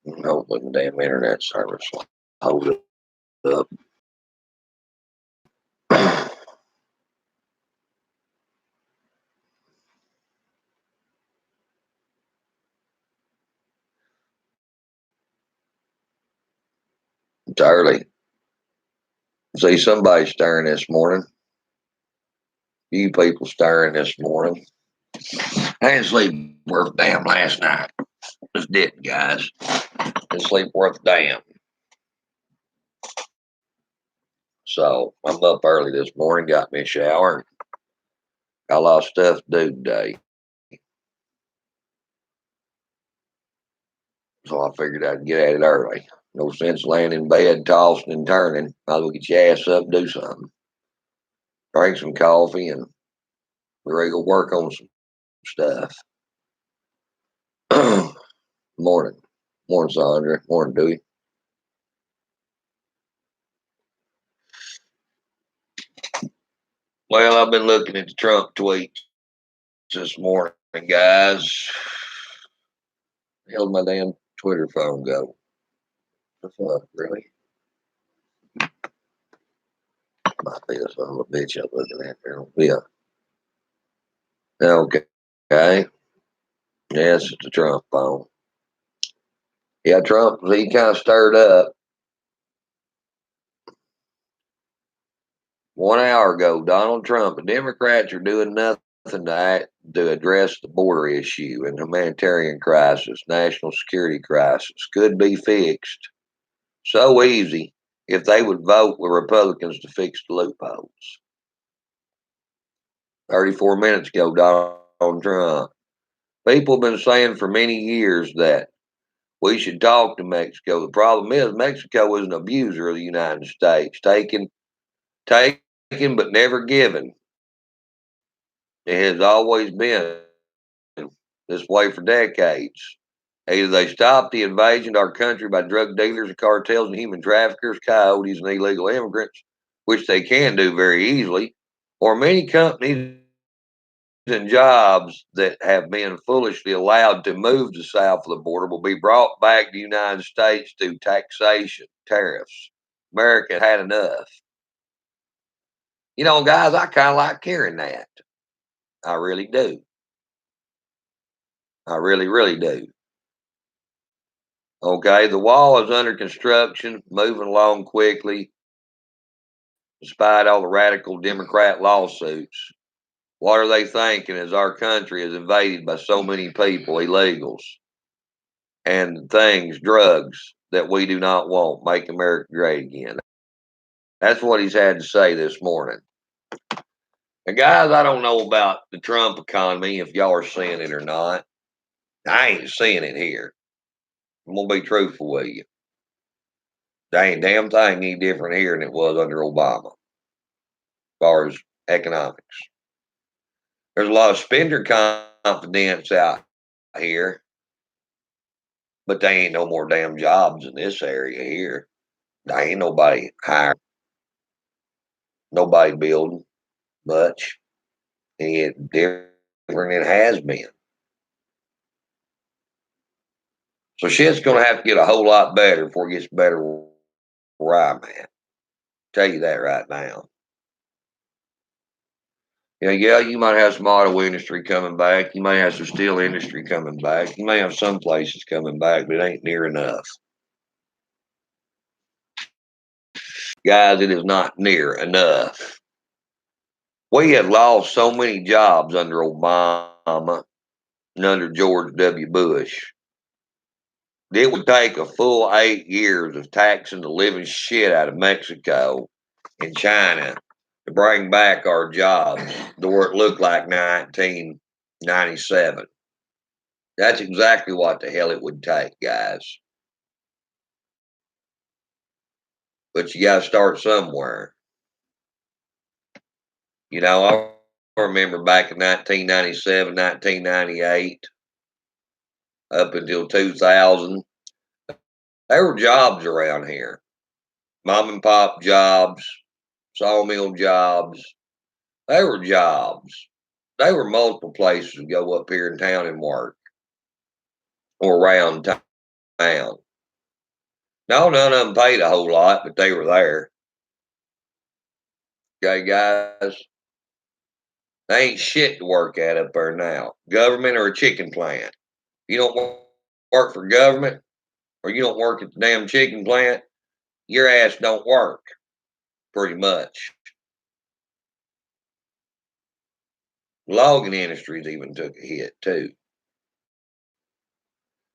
Hopefully the damn internet service will hold it up. It's early. See somebody stirring this morning. You people stirring this morning. I didn't sleep worth a damn last night. Just didn't, guys. Didn't sleep worth a damn. So I'm up early this morning, got me a shower. Got a lot of stuff to do today. So I figured I'd get at it early. No sense laying in bed, tossing and turning. Might as well get your ass up and do something. Drink some coffee and we're ready to go work on some stuff. Morning. Morning, Sandra. Morning, Dewey. Well, I've been looking at the Trump tweets this morning, guys. How'd my damn Twitter phone go? The fuck, really? Might be the son of a bitch I'm looking at there. Yeah. Okay. Yes, it's the Trump phone. Yeah, Trump, he kind of stirred up. 1 hour ago, Donald Trump, the Democrats are doing nothing to address the border issue and humanitarian crisis, national security crisis. Could be fixed so easy if they would vote with Republicans to fix the loopholes. 34 minutes ago, Donald Trump. People have been saying for many years that we should talk to Mexico. The problem is Mexico is an abuser of the United States, taken but never given. It has always been this way for decades. Either they stop the invasion of our country by drug dealers and cartels and human traffickers, coyotes, and illegal immigrants, which they can do very easily, or many companies and jobs that have been foolishly allowed to move to south of the border will be brought back to the United States through taxation, tariffs. America had enough. You know, guys, I kind of like hearing that. I really do. I really, really do. Okay, the wall is under construction, moving along quickly, despite all the radical Democrat lawsuits. What are they thinking as our country is invaded by so many people, illegals, and things, drugs that we do not want, make America great again? That's what he's had to say this morning. And guys, I don't know about the Trump economy, if y'all are seeing it or not. I ain't seeing it here. I'm going to be truthful with you. There ain't a damn thing any different here than it was under Obama, as far as economics. There's a lot of spender confidence out here, but there ain't no more damn jobs in this area here. There ain't nobody hiring, nobody building much. It's different than it has been. So shit's going to have to get a whole lot better before it gets better where I'm at. Tell you that right now. Yeah, you might have some auto industry coming back. You may have some steel industry coming back. You may have some places coming back, but it ain't near enough. Guys, it is not near enough. We had lost so many jobs under Obama and under George W. Bush. It would take a full 8 years of taxing the living shit out of Mexico and China to bring back our jobs to where it looked like 1997. That's exactly what the hell it would take, guys. But you got to start somewhere. You know, I remember back in 1997, 1998, up until 2000, there were jobs around here. Mom and pop jobs, sawmill jobs. They were jobs. They were multiple places to go up here in town and work or around town. No, none of them paid a whole lot, but they were there. Okay, guys. They ain't shit to work at up there now. Government or a chicken plant. You don't work for government or you don't work at the damn chicken plant, your ass don't work, pretty much. The logging industries even took a hit too.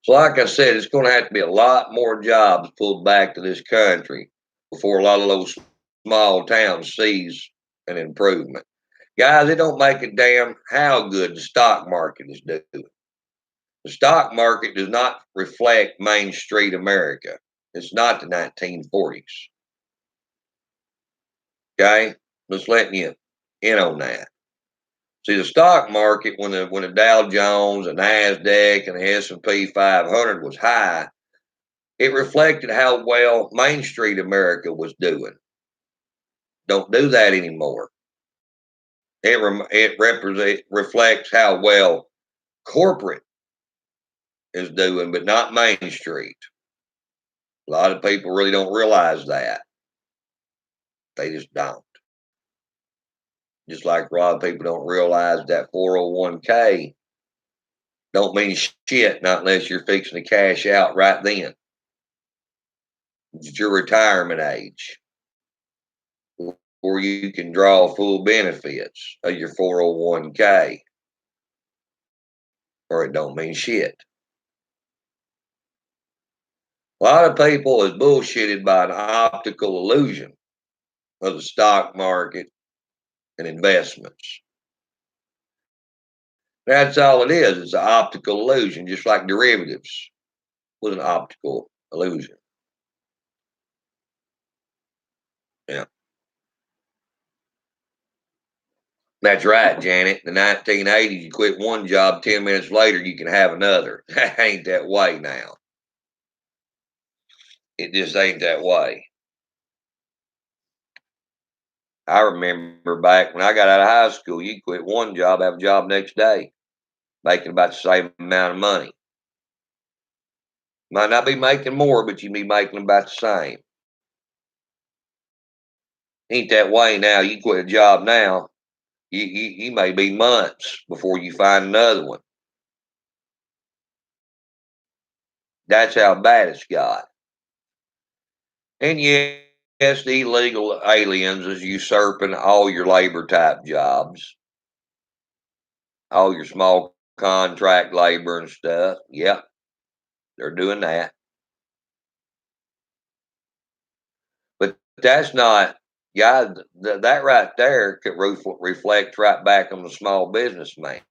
So, like I said, it's going to have to be a lot more jobs pulled back to this country before a lot of those small towns sees an improvement. Guys, it don't make a damn how good the stock market is doing. The stock market does not reflect Main Street America. It's not the 1940s. Okay, just letting you in on that. See, the stock market when the Dow Jones, the Nasdaq, and the S&P 500 was high, it reflected how well Main Street America was doing. Don't do that anymore. It reflects how well corporate is doing, but not Main Street. A lot of people really don't realize that. They just don't. Just like a lot of people don't realize that 401k don't mean shit, not unless you're fixing to cash out right then. It's your retirement age, or you can draw full benefits of your 401k, or it don't mean shit. A lot of people is bullshitted by an optical illusion of the stock market and investments. That's all it is. It's an optical illusion, just like derivatives was an optical illusion. Yeah. That's right, Janet. In the 1980s, you quit one job, 10 minutes later, you can have another. That ain't that way now. It just ain't that way. I remember back when I got out of high school, you quit one job, have a job next day, making about the same amount of money. Might not be making more, but you be making about the same. Ain't that way now. You quit a job now, you may be months before you find another one. That's how bad it's got. And yes, the illegal aliens is usurping all your labor type jobs, all your small contract labor and stuff. Yep, they're doing that. But that's not, God, that right there could reflect right back on the small businessman.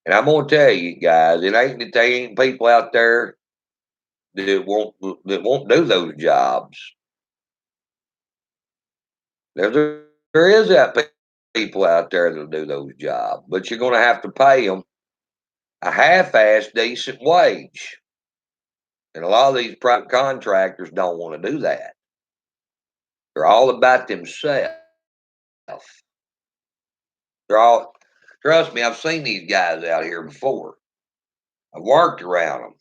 And I'm gonna tell you guys, it ain't that they ain't people out there that won't do those jobs. There is that people out there that'll do those jobs, but you're gonna have to pay them a half-ass decent wage. And a lot of these private contractors don't want to do that. They're all about themselves. They're all, trust me, I've seen these guys out here before. I've worked around them.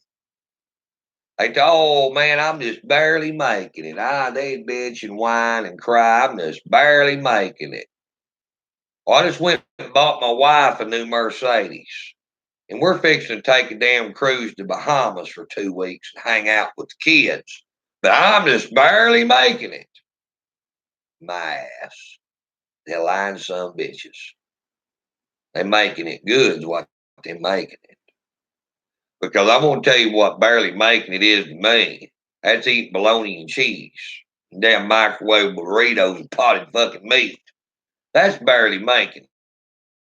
They tell, oh man, I'm just barely making it. They bitch and whine and cry. I'm just barely making it. Well, I just went and bought my wife a new Mercedes. And we're fixing to take a damn cruise to Bahamas for 2 weeks and hang out with the kids. But I'm just barely making it. My ass. They're lying some bitches. They making it good is what they're making it. Because I'm going to tell you what barely making it is to me. That's eating bologna and cheese. And damn microwave burritos and potted fucking meat. That's barely making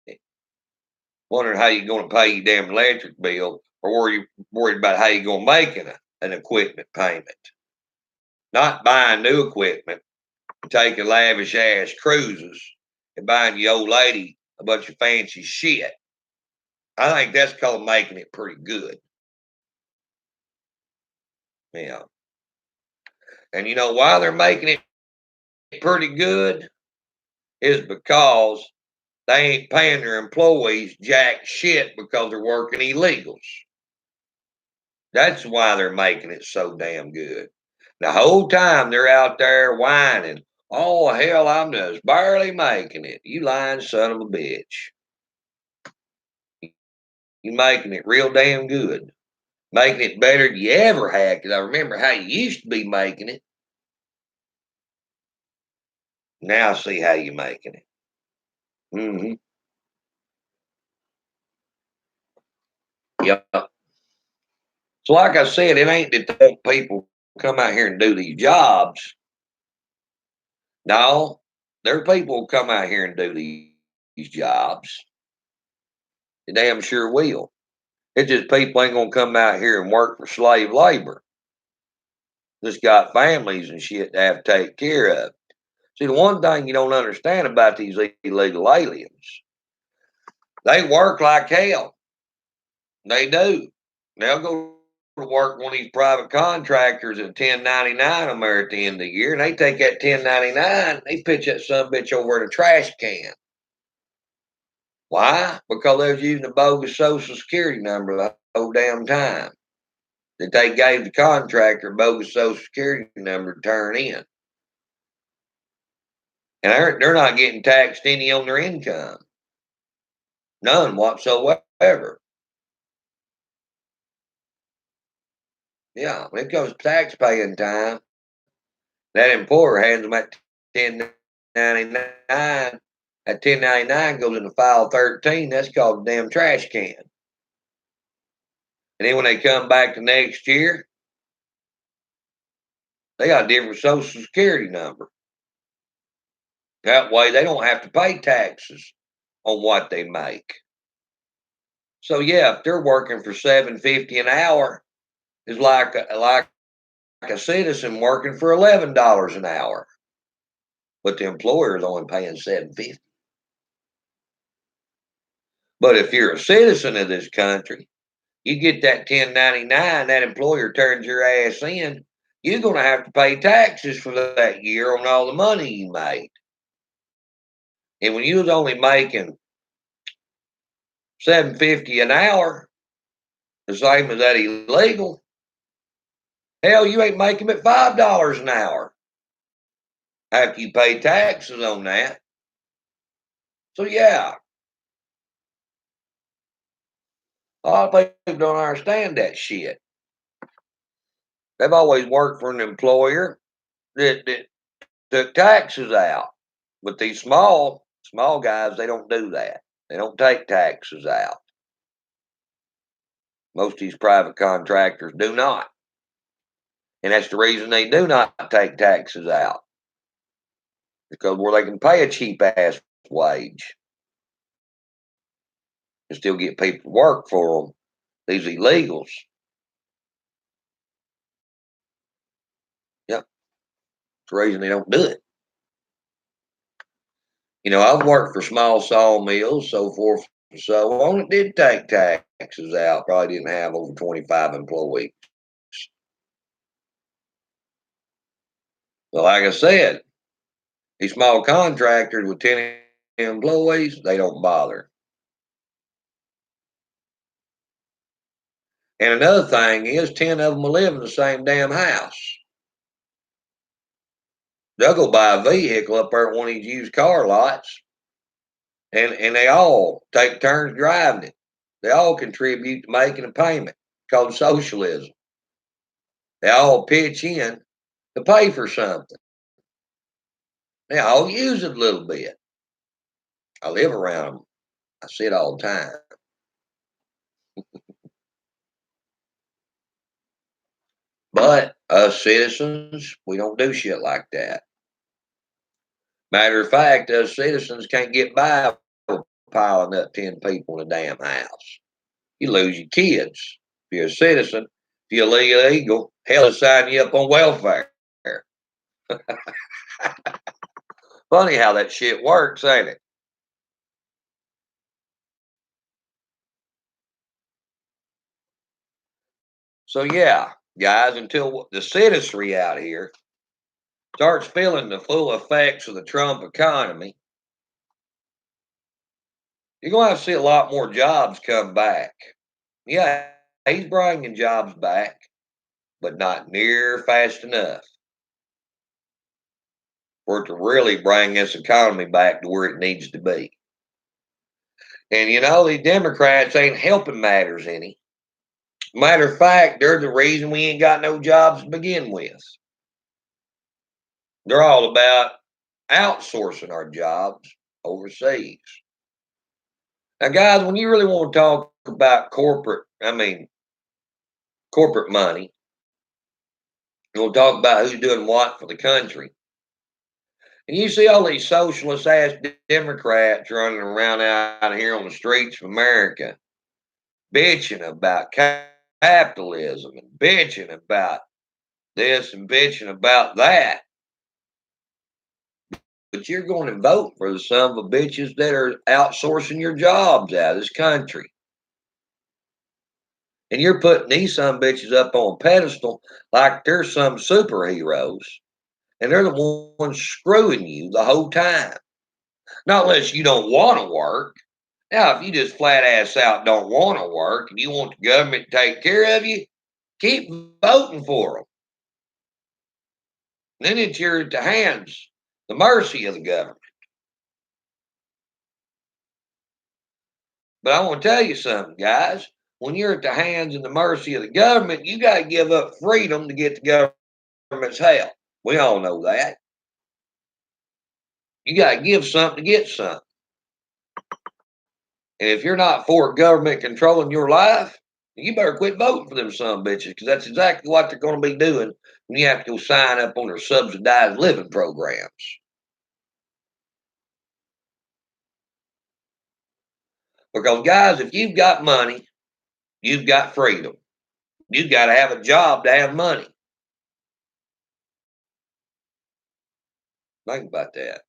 it. Wondering how you're going to pay your damn electric bill or worried about how you're going to make an equipment payment. Not buying new equipment, taking lavish ass cruises and buying your old lady a bunch of fancy shit. I think that's called making it pretty good. Yeah. And you know why they're making it pretty good? Is because they ain't paying their employees jack shit because they're working illegals. That's why they're making it so damn good. The whole time they're out there whining, oh, hell, I'm just barely making it. You lying son of a bitch. You making it real damn good. Making it better than you ever had, because I remember how you used to be making it. Now I see how you're making it. Mm-hmm. Yep. So like I said, it ain't that they want people come out here and do these jobs. No, there are people who come out here and do these jobs. They damn sure will. It's just people ain't gonna come out here and work for slave labor. Just got families and shit to have to take care of. See, the one thing you don't understand about these illegal aliens, they work like hell. They do. They'll go to work one of these private contractors at 1099 them there at the end of the year, and they take that 1099, they pitch that son of a bitch over in a trash can. Why? Because they was using a bogus social security number the whole damn time. That they gave the contractor a bogus social security number to turn in. And they're not getting taxed any on their income. None whatsoever. Yeah, when it comes to tax paying time, that employer hands them that 1099. That 1099 goes into file 13. That's called a damn trash can. And then when they come back the next year, they got a different social security number. That way they don't have to pay taxes on what they make. So yeah, if they're working for $7.50 an hour, it's like a citizen working for $11 an hour, but the employer is only paying $7.50. But if you're a citizen of this country, you get that 1099, that employer turns your ass in, you're going to have to pay taxes for that year on all the money you made. And when you was only making $7.50 an hour, the same as that illegal, hell, you ain't making it $5 an hour after you pay taxes on that. So yeah, a lot of people don't understand that shit. They've always worked for an employer that took taxes out. But these small guys, they don't do that. They don't take taxes out. Most of these private contractors do not. And that's the reason they do not take taxes out. Because where they can pay a cheap ass wage and still get people to work for them, these illegals. Yep. That's the reason they don't do it. You know, I've worked for small sawmills, so forth and so on. It did take taxes out. Probably didn't have over 25 employees. But like I said, these small contractors with 10 employees, they don't bother. And another thing is 10 of them will live in the same damn house. They'll go buy a vehicle up there at one of these used car lots, and they all take turns driving it. They all contribute to making a payment called socialism. They all pitch in to pay for something. They all use it a little bit. I live around them. I see it all the time. But us citizens, we don't do shit like that. Matter of fact, us citizens can't get by with piling up 10 people in a damn house. You lose your kids. If you're a citizen, if you're illegal, hell, they'll sign you up on welfare. Funny how that shit works, ain't it? So yeah, guys, until the citizenry out here starts feeling the full effects of the Trump economy, you're going to have to see a lot more jobs come back. Yeah, He's bringing jobs back, but not near fast enough for it to really bring this economy back to where it needs to be. And these Democrats ain't helping matters any. Matter of fact, they're the reason we ain't got no jobs to begin with. They're all about outsourcing our jobs overseas. Now, guys, when you really want to talk about corporate money, you want to talk about who's doing what for the country. And you see all these socialist ass Democrats running around out here on the streets of America bitching about capitalism and bitching about this and bitching about that. But you're going to vote for the son of a bitches that are outsourcing your jobs out of this country. And you're putting these son of bitches up on a pedestal like they're some superheroes. And they're the ones screwing you the whole time. Not unless you don't want to work. Now, if you just flat ass out don't want to work and you want the government to take care of you, keep voting for them. Then it's your at the hands, the mercy of the government. But I want to tell you something, guys. When you're at the hands and the mercy of the government, you got to give up freedom to get the government's help. We all know that. You got to give something to get something. And if you're not for government controlling your life, you better quit voting for them son of bitches, because that's exactly what they're going to be doing when you have to go sign up on their subsidized living programs. Because, guys, if you've got money, you've got freedom. You've got to have a job to have money. Think about that.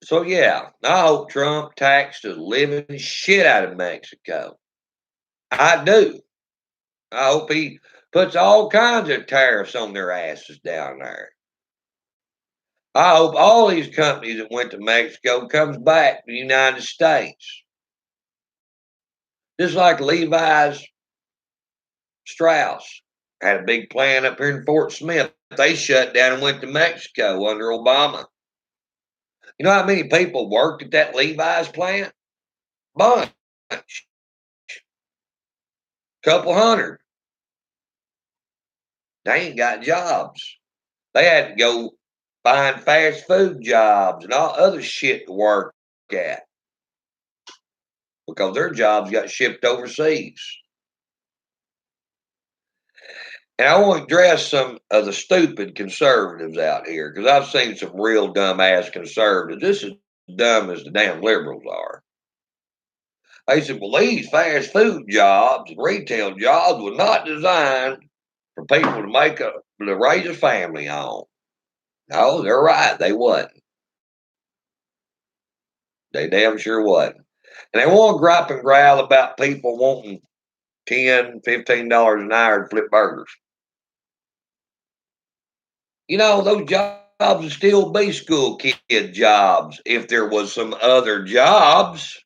So, yeah, I hope Trump taxed the living shit out of Mexico. I do. I hope he puts all kinds of tariffs on their asses down there. I hope all these companies that went to Mexico comes back to the United States. Just like Levi's Strauss had a big plant up here in Fort Smith. They shut down and went to Mexico under Obama. You know how many people worked at that Levi's plant? Bunch. Couple hundred. They ain't got jobs. They had to go find fast food jobs and all other shit to work at because their jobs got shipped overseas. And I want to address some of the stupid conservatives out here because I've seen some real dumbass conservatives. This is dumb as the damn liberals are. They said, well, these fast food jobs and retail jobs were not designed for people to raise a family on. No, they're right. They wasn't. They damn sure wasn't. And they want to gripe and growl about people wanting $10, $15 an hour to flip burgers. Those jobs would still be school kid jobs if there was some other jobs.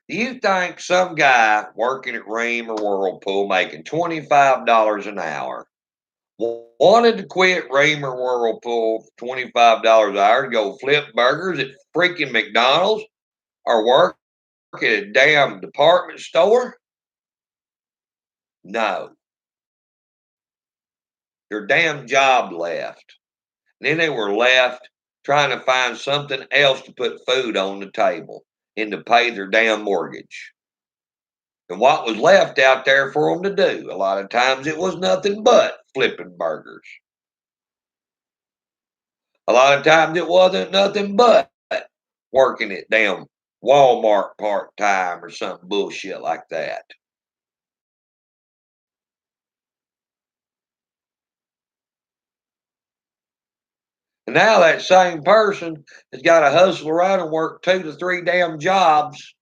Do you think some guy working at Ream or Whirlpool making $25 an hour wanted to quit Ream or Whirlpool for $25 an hour to go flip burgers at freaking McDonald's or work at a damn department store? No. Their damn job left. And then they were left trying to find something else to put food on the table and to pay their damn mortgage. And what was left out there for them to do? A lot of times it was nothing but flipping burgers. A lot of times it wasn't nothing but working at damn Walmart part-time or some bullshit like that. And now that same person has got to hustle around and work 2 to 3 damn jobs,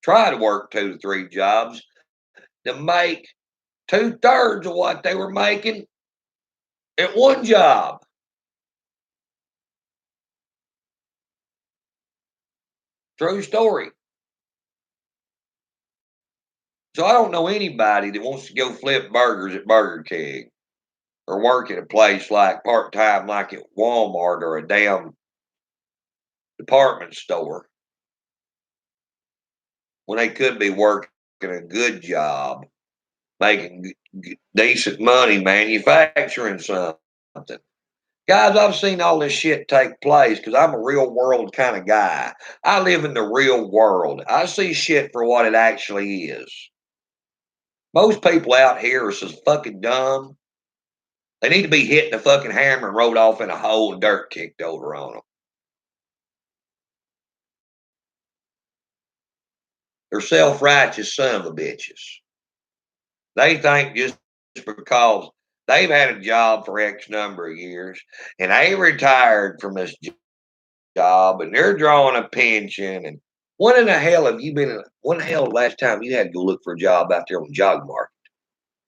try to work 2 to 3 jobs to make 2/3 of what they were making at one job. True story. So I don't know anybody that wants to go flip burgers at Burger King or work at a place like part time, like at Walmart or a damn department store, when they could be working a good job, making decent money, manufacturing something. Guys, I've seen all this shit take place because I'm a real world kind of guy. I live in the real world. I see shit for what it actually is. Most people out here are so fucking dumb. They need to be hit in a fucking hammer and rolled off in a hole and dirt kicked over on them. They're self-righteous son of a bitches. They think just because they've had a job for X number of years and they retired from this job and they're drawing a pension. And when in the hell have you been? When the hell last time you had to go look for a job out there on the job market?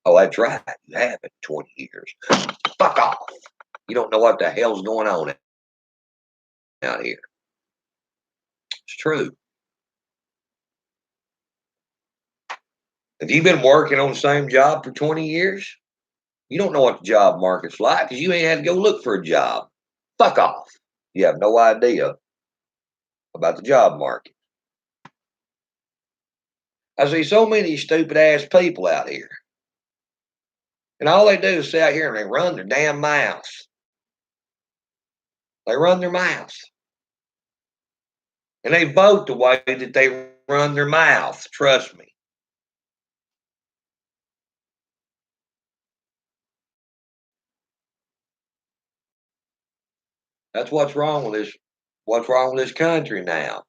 Oh, that's right. You haven't 20 years. Fuck off. You don't know what the hell's going on out here. It's true. Have you been working on the same job for 20 years? You don't know what the job market's like because you ain't had to go look for a job. Fuck off. You have no idea about the job market. I see so many stupid ass people out here. And all they do is sit out here and they run their damn mouths. They run their mouths. And they vote the way that they run their mouths. Trust me. That's what's wrong with this. What's wrong with this country now?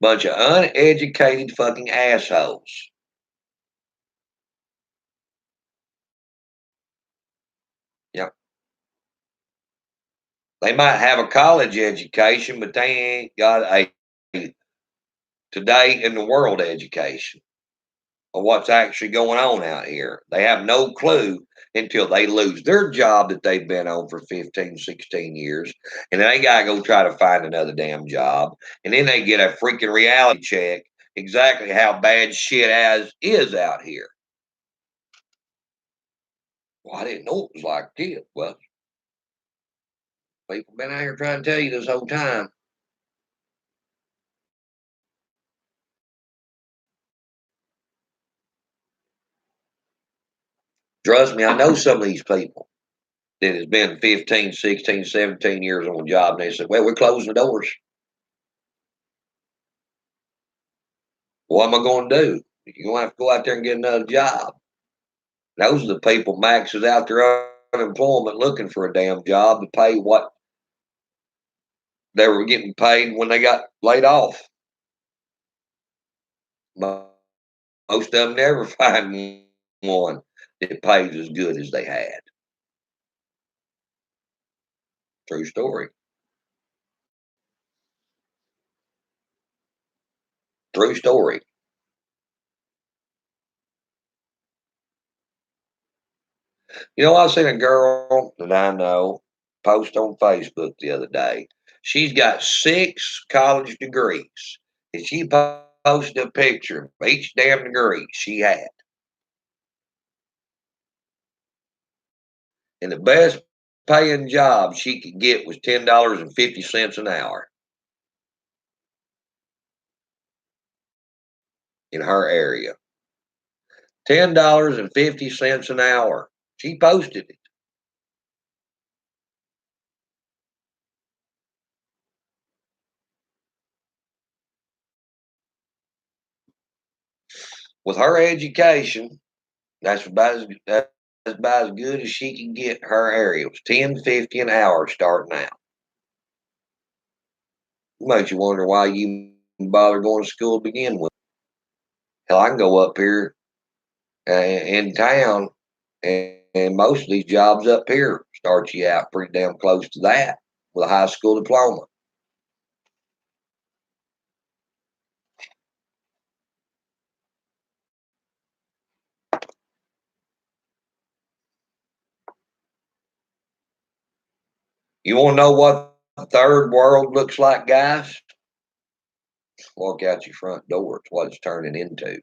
Bunch of uneducated fucking assholes. Yep. They might have a college education, but they ain't got a today in the world education of what's actually going on out here. They have no clue until they lose their job that they've been on for 15, 16 years. And then they got to go try to find another damn job. And then they get a freaking reality check exactly how bad shit as is out here. Well, I didn't know it was like this. Well, people been out here trying to tell you this whole time. Trust me, I know some of these people that has been 15, 16, 17 years on a job, and they said, well, we're closing the doors. What am I going to do? You're going to have to go out there and get another job. Those are the people maxes out their unemployment looking for a damn job to pay what they were getting paid when they got laid off. Most of them never find one that pays as good as they had. True story. True story. You know, I seen a girl that I know post on Facebook the other day. She's got 6 college degrees, and she posted a picture of each damn degree she had. And the best paying job she could get was $10.50 an hour in her area. $10.50 an hour. She posted it. With her education, that's about as good as she can get in her area. It was $10.50 an hour starting out. It makes you wonder why you bother going to school to begin with. Hell, I can go up here in town, and most of these jobs up here start you out pretty damn close to that with a high school diploma. You want to know what the third world looks like, guys? Walk out your front door. It's what it's turning into.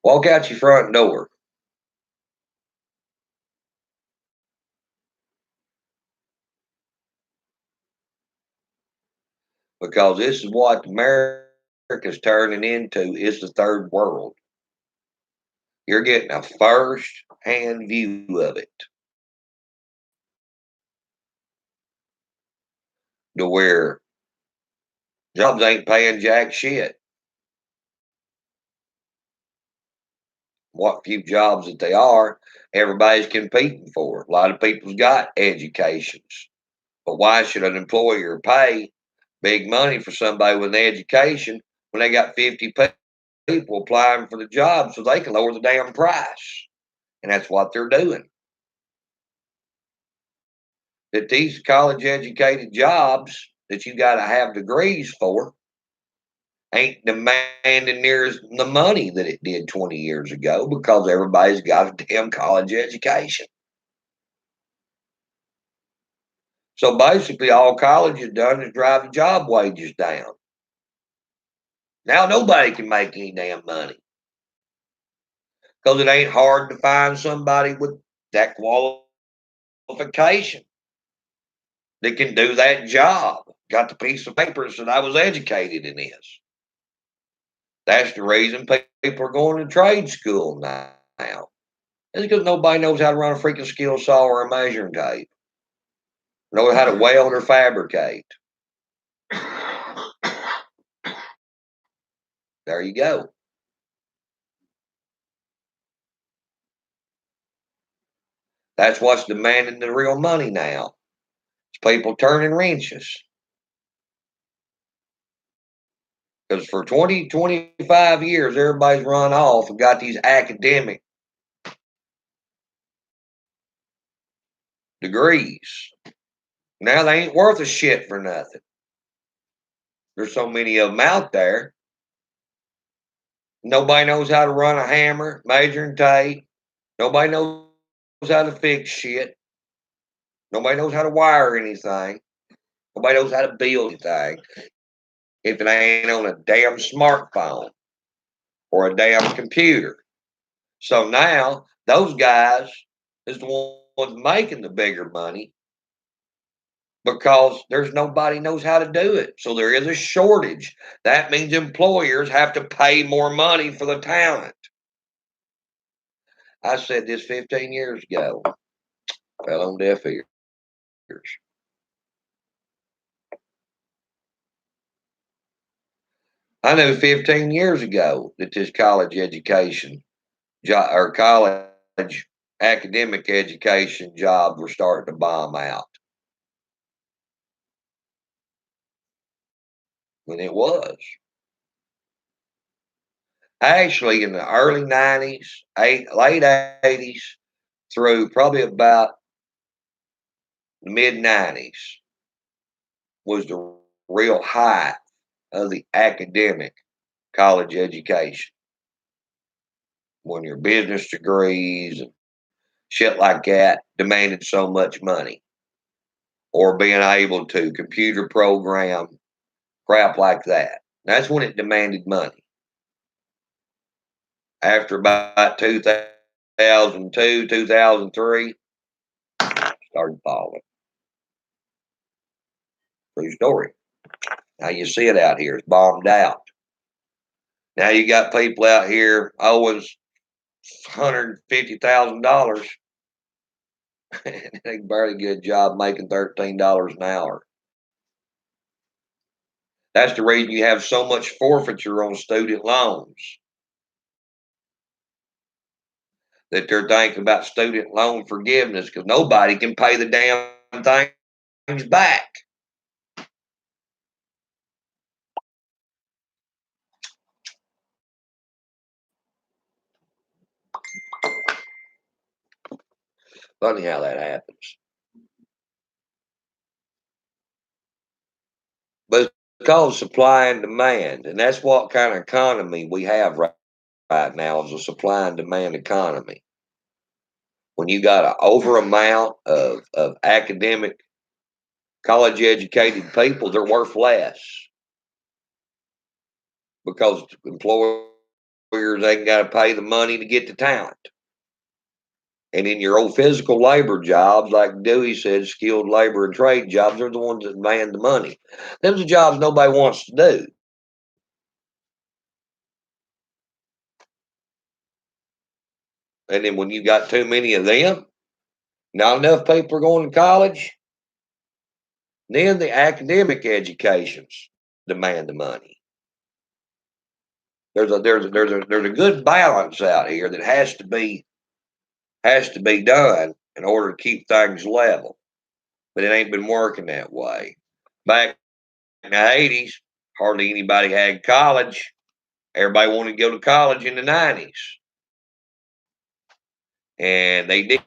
Walk out your front door. Because this is what America's turning into. Is the third world. You're getting a first-hand view of it. To where jobs ain't paying jack shit. What few jobs that they are, everybody's competing for. A lot of people's got educations. But why should an employer pay big money for somebody with an education when they got 50 people applying for the job so they can lower the damn price? And that's what they're doing. That these college educated jobs that you got to have degrees for ain't demanding near as the money that it did 20 years ago because everybody's got a damn college education. So basically, all college has done is drive the job wages down. Now nobody can make any damn money because it ain't hard to find somebody with that qualification that can do that job. Got the piece of paper that said I was educated in this. That's the reason people are going to trade school now. It's because nobody knows how to run a freaking skill saw or a measuring tape. Know how to weld or fabricate. There you go. That's what's demanding the real money now. It's people turning wrenches. Because for 20, 25 years, everybody's run off and got these academic degrees. Now they ain't worth a shit for nothing. There's so many of them out there. Nobody knows how to run a hammer, measuring tape. Nobody knows how to fix shit. Nobody knows how to wire anything. Nobody knows how to build anything if it ain't on a damn smartphone or a damn computer. So now those guys is the ones making the bigger money because there's nobody knows how to do it. So there is a shortage. That means employers have to pay more money for the talent. I said this 15 years ago. Fell on deaf ears. I knew 15 years ago that this college education or college academic education jobs were starting to bomb out. And it was. Actually, in the early 90s, late 80s, through probably about the mid 90s, was the real height of the academic college education. When your business degrees and shit like that demanded so much money, or being able to computer program crap like that. That's when it demanded money. After about 2002, 2003, started falling. True story. Now you see it out here. It's bombed out. Now you got people out here owing $150,000 and they barely get a job making $13 an hour. That's the reason you have so much forfeiture on student loans. That they're thinking about student loan forgiveness because nobody can pay the damn things back. Funny how that happens. But it's called supply and demand, and that's what kind of economy we have right now is a supply and demand economy. When you got an over amount of academic College educated people, they're worth less because employers ain't got to pay the money to get the talent. And in your old physical labor jobs, like Dewey said, skilled labor and trade jobs, they're the ones that demand the money. Them's the jobs nobody wants to do. And then when you got too many of them, not enough people are going to college, then the academic educations demand the money. There's a good balance out here that has to be done in order to keep things level. But it ain't been working that way. Back in the 80s, hardly anybody had college. Everybody wanted to go to college in the 90s. And they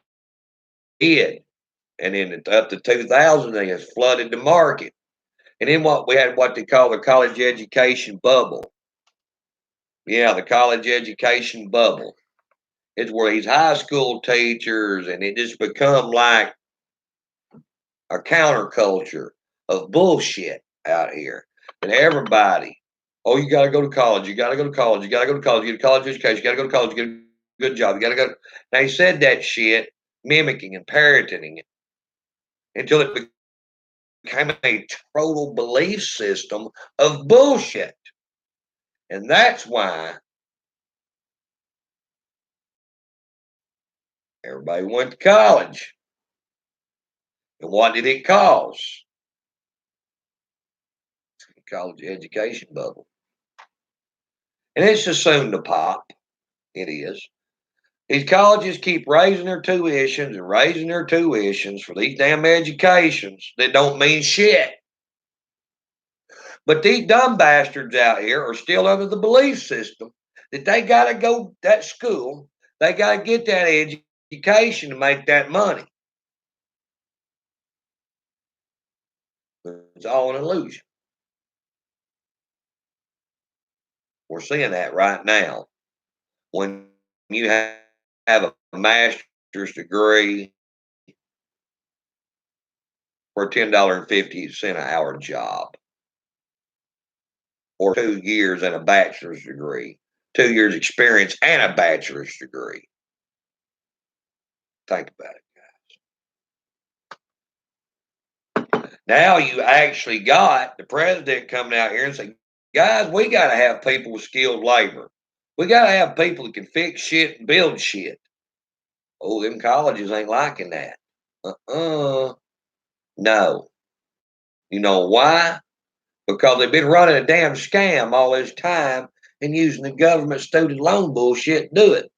did. And then up to 2000, they just flooded the market. And then we had what they call the college education bubble. Yeah, the college education bubble. It's where these high school teachers, and it just become like a counterculture of bullshit out here. And everybody, oh, you got to go to college. You got to go to college. You got to go to college. You get a college education. You got to go to college. You get a good job. You got to go. They said that shit, mimicking and parroting it until it became a total belief system of bullshit. And that's why everybody went to college. And what did it cause? College education bubble. And it's just soon to pop. It is. These colleges keep raising their tuitions and raising their tuitions for these damn educations that don't mean shit. But these dumb bastards out here are still under the belief system that they got to go to that school, they got to get that education to make that money. It's all an illusion. We're seeing that right now. When you have a master's degree for a $10.50 an hour job, or 2 years and a bachelor's degree, 2 years experience and a bachelor's degree. Think about it. Now you actually got the president coming out here and saying, guys, we got to have people with skilled labor. We got to have people that can fix shit and build shit. Oh, them colleges ain't liking that. No. You know why? Because they've been running a damn scam all this time and using the government student loan bullshit to do it.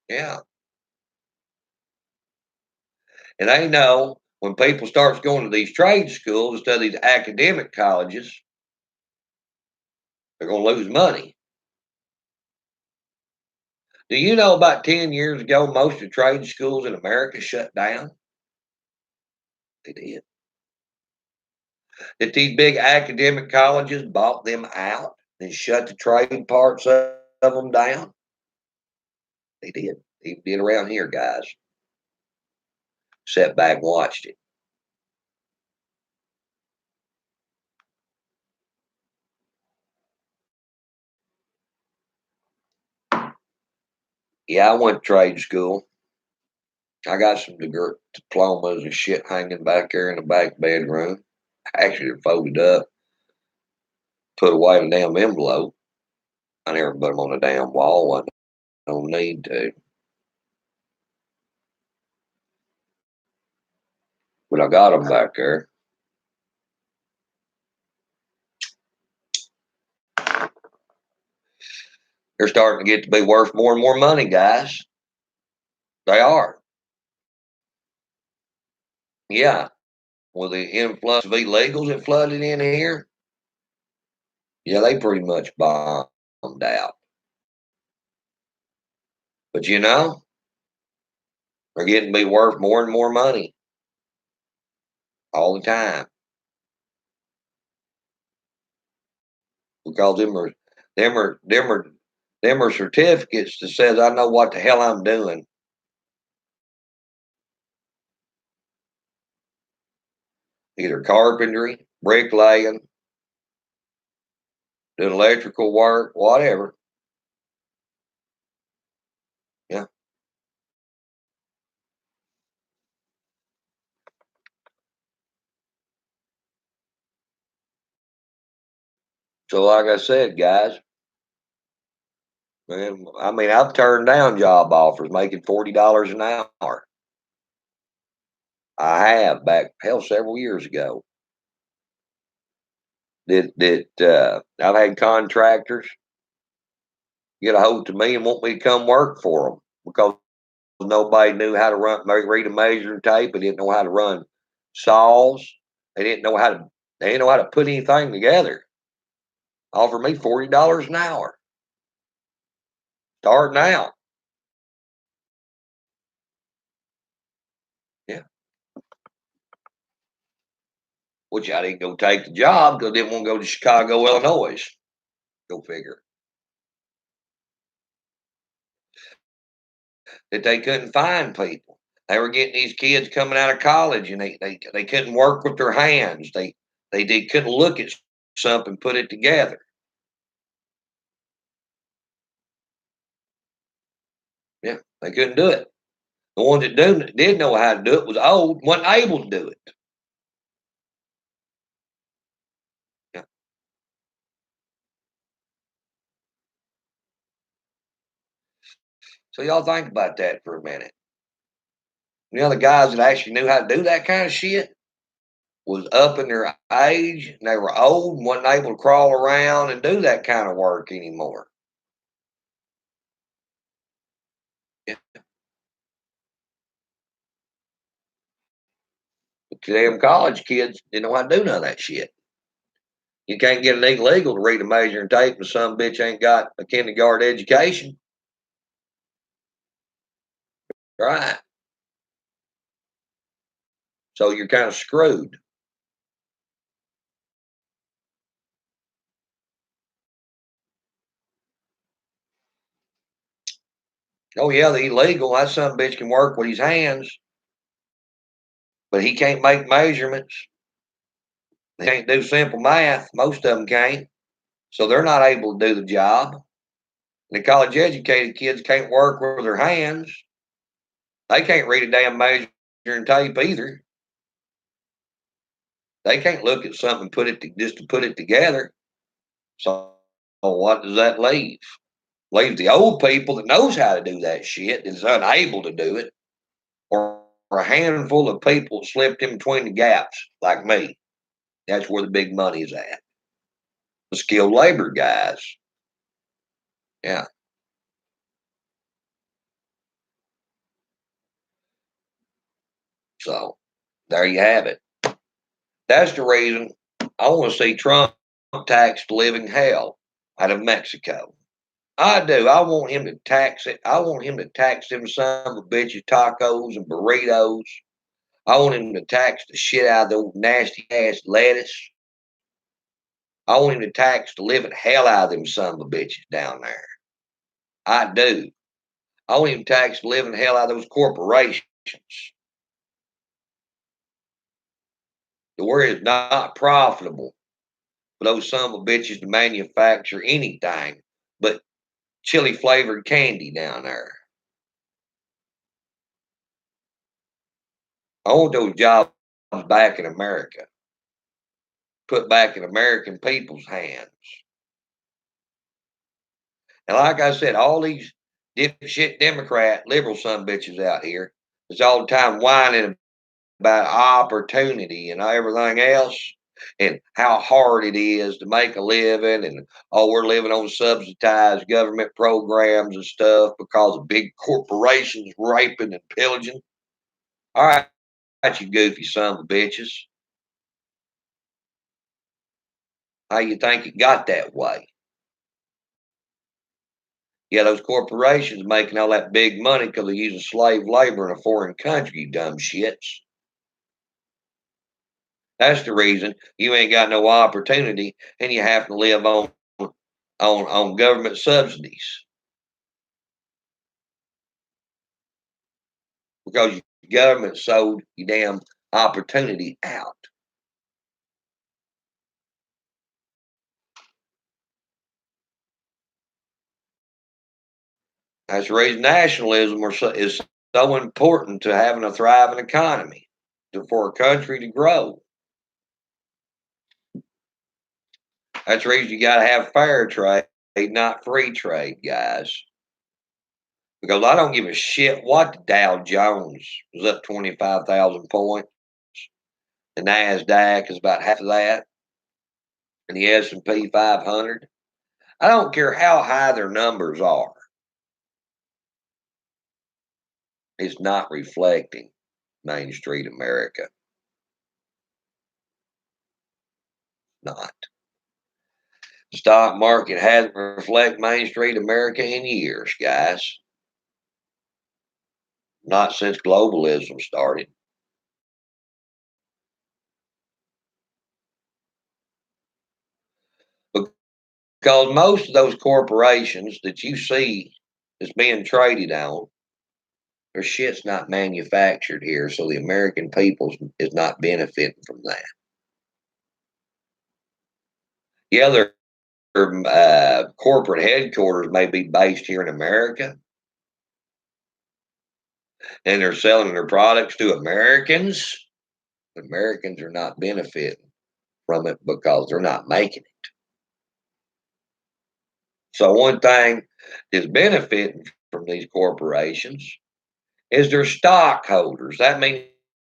Yeah. And they know when people starts going to these trade schools instead of these academic colleges, they're going to lose money. Do you know about 10 years ago, most of the trade schools in America shut down? They did. That these big academic colleges bought them out and shut the trade parts of them down? They did. They did around here, guys. Sat back and watched it. Yeah, I went to trade school. I got some diplomas and shit hanging back there in the back bedroom. Actually, folded up, put away in a damn envelope. I never put them on the damn wall. I don't need to. But I got them back there. They're starting to get to be worth more and more money, guys. They are. Yeah. With the influx of illegals that flooded in here, yeah, they pretty much bombed out. But you know, they're getting to be worth more and more money all the time. Because them are certificates that says I know what the hell I'm doing. either carpentry, bricklaying, doing electrical work, whatever. Yeah. So, like I said, guys, man, I mean, I've turned down job offers making $40 an hour. I have back hell several years ago. I've had contractors get a hold to me and want me to come work for them because nobody knew how to read a measuring tape. They didn't know how to run saws. They didn't know how to. They didn't know how to put anything together. Offer me $40 an hour starting out. Yeah, which I didn't go take the job because I didn't want to go to Chicago, Illinois. Go figure. That they couldn't find people. They were getting these kids coming out of college and they couldn't work with their hands. They couldn't look at something, put it together. Yeah, they couldn't do it. The ones that did know how to do it was old, wasn't able to do it. Yeah. So y'all think about that for a minute. The guys that actually knew how to do that kind of shit was up in their age and they were old and wasn't able to crawl around and do that kind of work anymore. Yeah. The damn college kids didn't know how to do none of that shit. You can't get an illegal to read a measuring tape and some bitch ain't got a kindergarten education. Right. So you're kind of screwed. Oh yeah, the illegal, that some bitch can work with his hands, but he can't make measurements. They can't do simple math. Most of them can't. So they're not able to do the job. The college educated kids can't work with their hands. They can't read a damn measuring tape either. They can't look at something and put it just to put it together. So what does that leave? Leaves the old people that knows how to do that shit is unable to do it, or a handful of people slipped in between the gaps like me. That's where the big money is at. The skilled labor guys. Yeah. So there you have it. That's the reason I want to see Trump tax the living hell out of Mexico. I do. I want him to tax it. I want him to tax them son of a bitches tacos and burritos. I want him to tax the shit out of those nasty ass lettuce. I want him to tax the living hell out of them son of a bitches down there. I do. I want him to tax the living hell out of those corporations. To where it's not profitable for those son of a bitches to manufacture anything but chili flavored candy down there. I want those jobs back in America, put back in American people's hands. And like I said, all these dipshit Democrat liberal son bitches out here, it's all the time whining about opportunity and everything else and how hard it is to make a living and oh, we're living on subsidized government programs and stuff because of big corporations raping and pillaging. All right, you goofy son of bitches. How you think it got that way? Yeah, those corporations making all that big money because they're using slave labor in a foreign country, you dumb shits. That's the reason you ain't got no opportunity and you have to live on government subsidies because your government sold your damn opportunity out. That's the reason nationalism is so important to having a thriving economy, for a country to grow. That's the reason you got to have fair trade, not free trade, guys. Because I don't give a shit what the Dow Jones was up 25,000 points. The NASDAQ is about half of that. And the S&P 500. I don't care how high their numbers are. It's not reflecting Main Street America. Not. The stock market hasn't reflected Main Street America in years, guys. Not since globalism started. Because most of those corporations that you see is being traded on, their shit's not manufactured here, so the American people is not benefiting from that. Yeah, their corporate headquarters may be based here in America, and they're selling their products to Americans. Americans are not benefiting from it because they're not making it. So one thing that's benefiting from these corporations is their stockholders. That means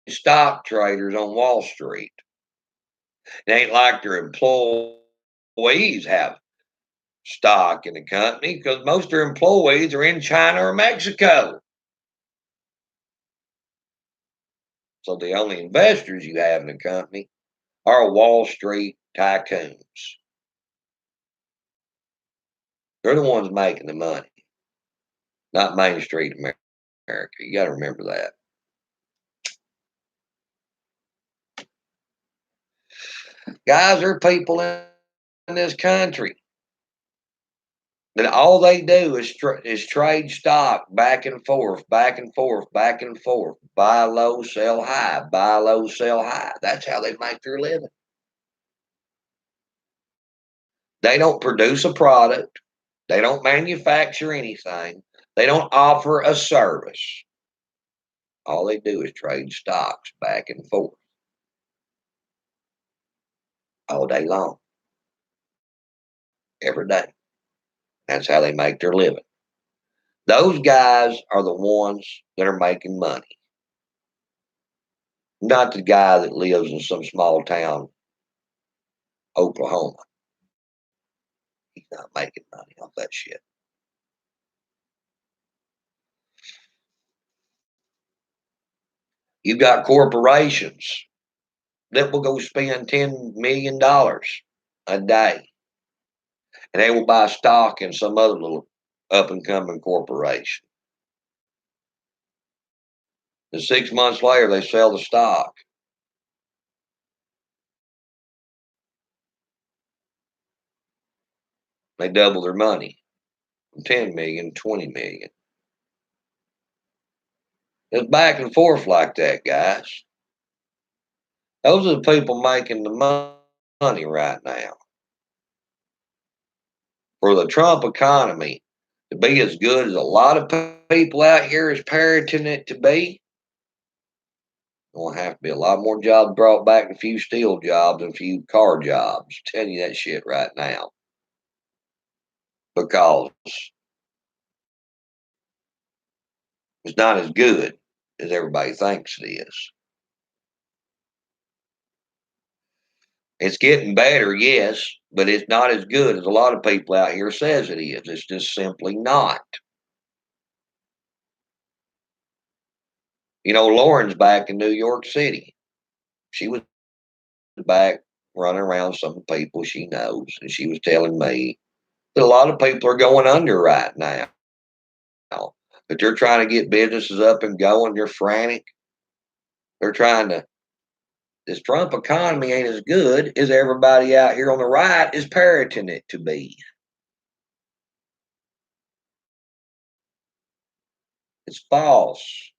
stock traders on Wall Street. It ain't like their employees have stock in the company because most of their employees are in China or Mexico. So the only investors you have in the company are Wall Street tycoons. They're the ones making the money, not Main Street America. You got to remember that. Guys, there are people in this country that all they do is trade stock back and forth, back and forth, back and forth, buy low, sell high, buy low, sell high. That's how they make their living. They don't produce a product. They don't manufacture anything. They don't offer a service. All they do is trade stocks back and forth all day long, every day. That's how they make their living. Those guys are the ones that are making money, not the guy that lives in some small town, Oklahoma. He's not making money off that shit. You've got corporations that will go spend $10 million a day, and they will buy stock in some other little up and coming corporation. And 6 months later, they sell the stock. They double their money from 10 million, 20 million. It's back and forth like that, guys. Those are the people making the money right now. For the Trump economy to be as good as a lot of people out here is parroting it to be, going to have to be a lot more jobs brought back, a few steel jobs and a few car jobs. I'm telling you that shit right now. Because it's not as good as everybody thinks it is. It's getting better, yes, but it's not as good as a lot of people out here says it is. It's just simply not. You know, Lauren's back in New York City. She was back running around some people she knows, and she was telling me that a lot of people are going under right now. That they're trying to get businesses up and going. They're frantic. They're trying to. This Trump economy ain't as good as everybody out here on the right is parroting it to be. It's false.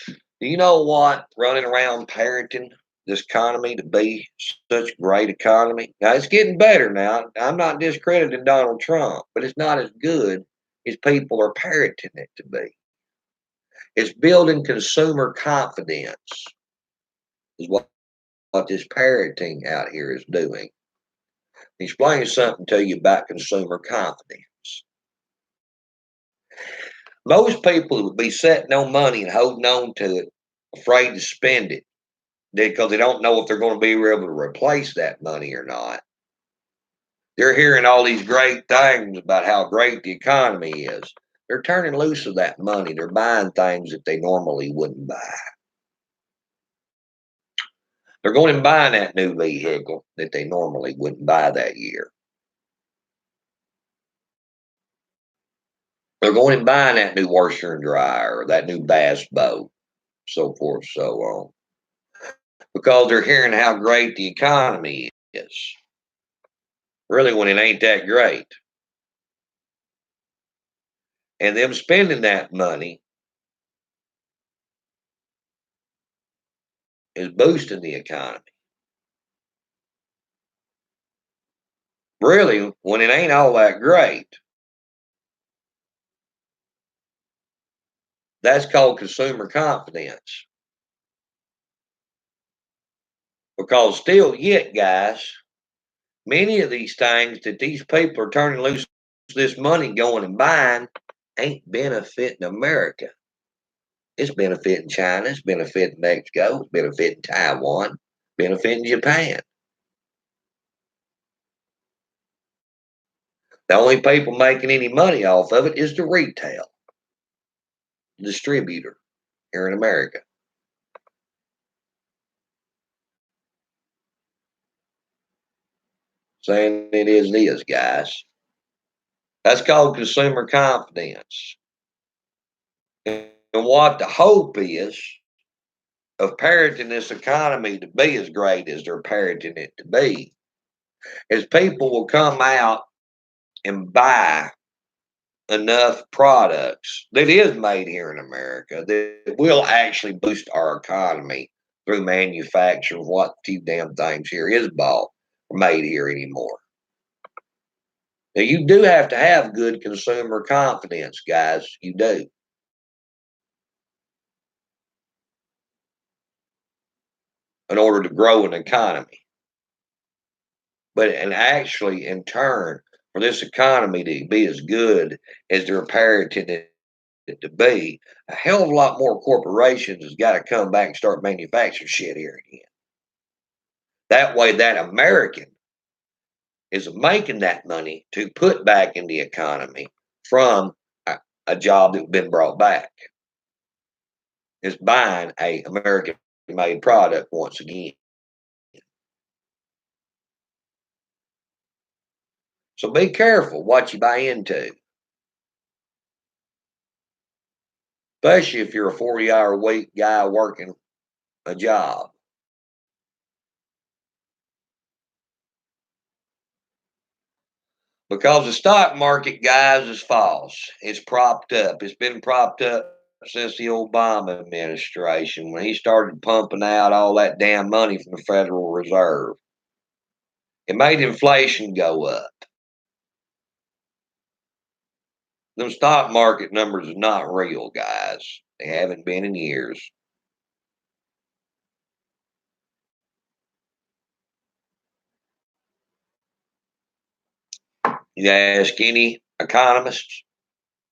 Do you know what running around parroting this economy to be such a great economy. Now it's getting better now. I'm not discrediting Donald Trump, but it's not as good as people are parroting it to be. It's building consumer confidence, is what this parroting out here is doing. Explain something to you about consumer confidence. Most people would be sitting on money and holding on to it, afraid to spend it because they don't know if they're going to be able to replace that money or not. They're hearing all these great things about how great the economy is. They're turning loose of that money. They're buying things that they normally wouldn't buy. They're going and buying that new vehicle that they normally wouldn't buy that year. They're going and buying that new washer and dryer, or that new bass boat, so forth, so on, because they're hearing how great the economy is. Really, when it ain't that great. And them spending that money is boosting the economy. Really, when it ain't all that great, that's called consumer confidence. Because still yet, guys, many of these things that these people are turning loose this money going and buying ain't benefiting America. It's benefiting China, it's benefiting Mexico, it's benefiting Taiwan, benefiting Japan. The only people making any money off of it is the retail distributor here in America. Saying it is, guys. That's called consumer confidence. And what the hope is of parroting this economy to be as great as they're parroting it to be is people will come out and buy enough products that is made here in America that will actually boost our economy through manufacturing what few damn things here is bought or made here anymore. Now, you do have to have good consumer confidence, guys. You do. In order to grow an economy. And actually, in turn, for this economy to be as good as they're parroting it to be, a hell of a lot more corporations has got to come back and start manufacturing shit here again. That way, that American is making that money to put back in the economy from a job that's been brought back. Is buying a American made product once again. So be careful what you buy into. Especially if you're a 40-hour week guy working a job. Because the stock market, guys, is false. It's propped up. It's been propped up since the Obama administration when he started pumping out all that damn money from the Federal Reserve. It made inflation go up. Them stock market numbers are not real, guys. They haven't been in years. You ask any economist,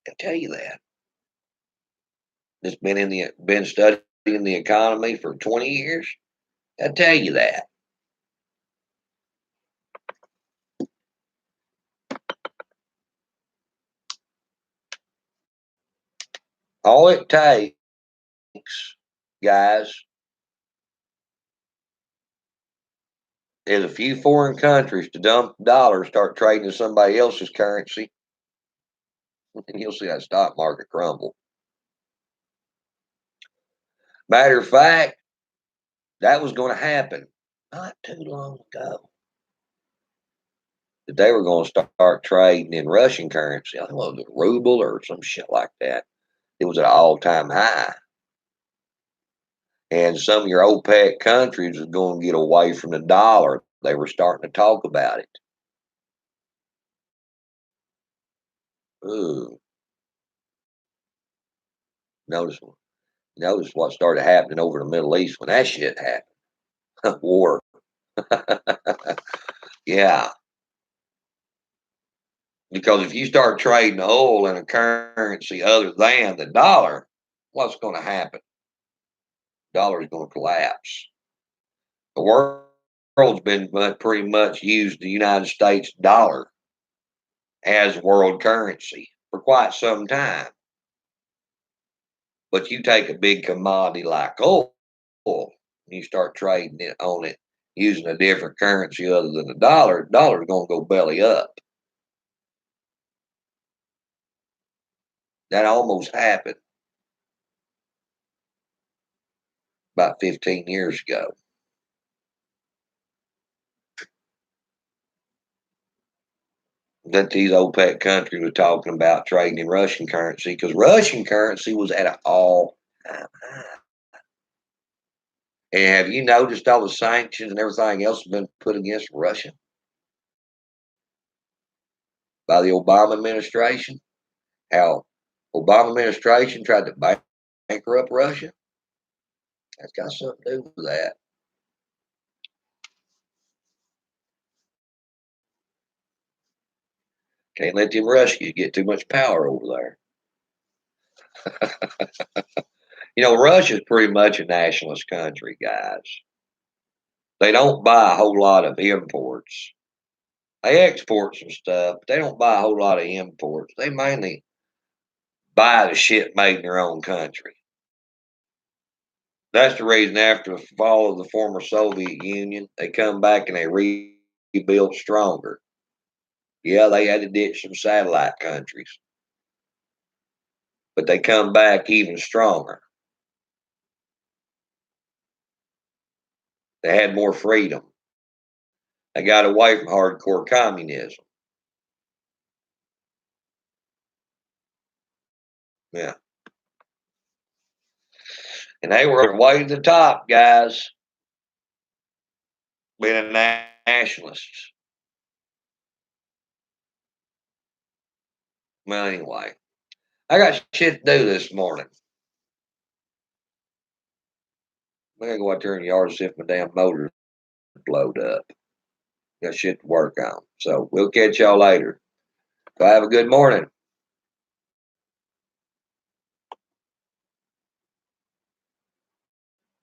they'll tell you that. That's been studying the economy for 20 years. They'll tell you that. All it takes, guys, is a few foreign countries to dump dollars, start trading in somebody else's currency, and you'll see that stock market crumble. Matter of fact, that was going to happen not too long ago. That they were going to start trading in Russian currency. I think it was a ruble or some shit like that. It was at an all-time high. And some of your OPEC countries are going to get away from the dollar. They were starting to talk about it. Ooh, notice, notice what started happening over the Middle East when that shit happened. War. Yeah. Because if you start trading oil in a currency other than the dollar, what's going to happen? Dollar is going to collapse. The world's been pretty much used the United States dollar as world currency for quite some time. But you take a big commodity like oil, and you start trading it on it using a different currency other than the dollar's going to go belly up. That almost happened about 15 years ago. That these OPEC countries were talking about trading in Russian currency because Russian currency was at an all-time high. And have you noticed all the sanctions and everything else has been put against Russia by the Obama administration? How Obama administration tried to bankrupt Russia? That's got something to do with that. Can't let them Russians get too much power over there. You know, Russia's pretty much a nationalist country, guys. They don't buy a whole lot of imports. They export some stuff, but they don't buy a whole lot of imports. They mainly buy the shit made in their own country. That's the reason after the fall of the former Soviet Union, they come back and they rebuilt stronger. Yeah, they had to ditch some satellite countries, but they come back even stronger. They had more freedom. They got away from hardcore communism. Yeah. And they were way to the top, guys, being a nationalist. Well, anyway, I got shit to do this morning. I'm gonna go out there in the yard and see if my damn motor blowed up. Got shit to work on. So we'll catch y'all later. So have a good morning.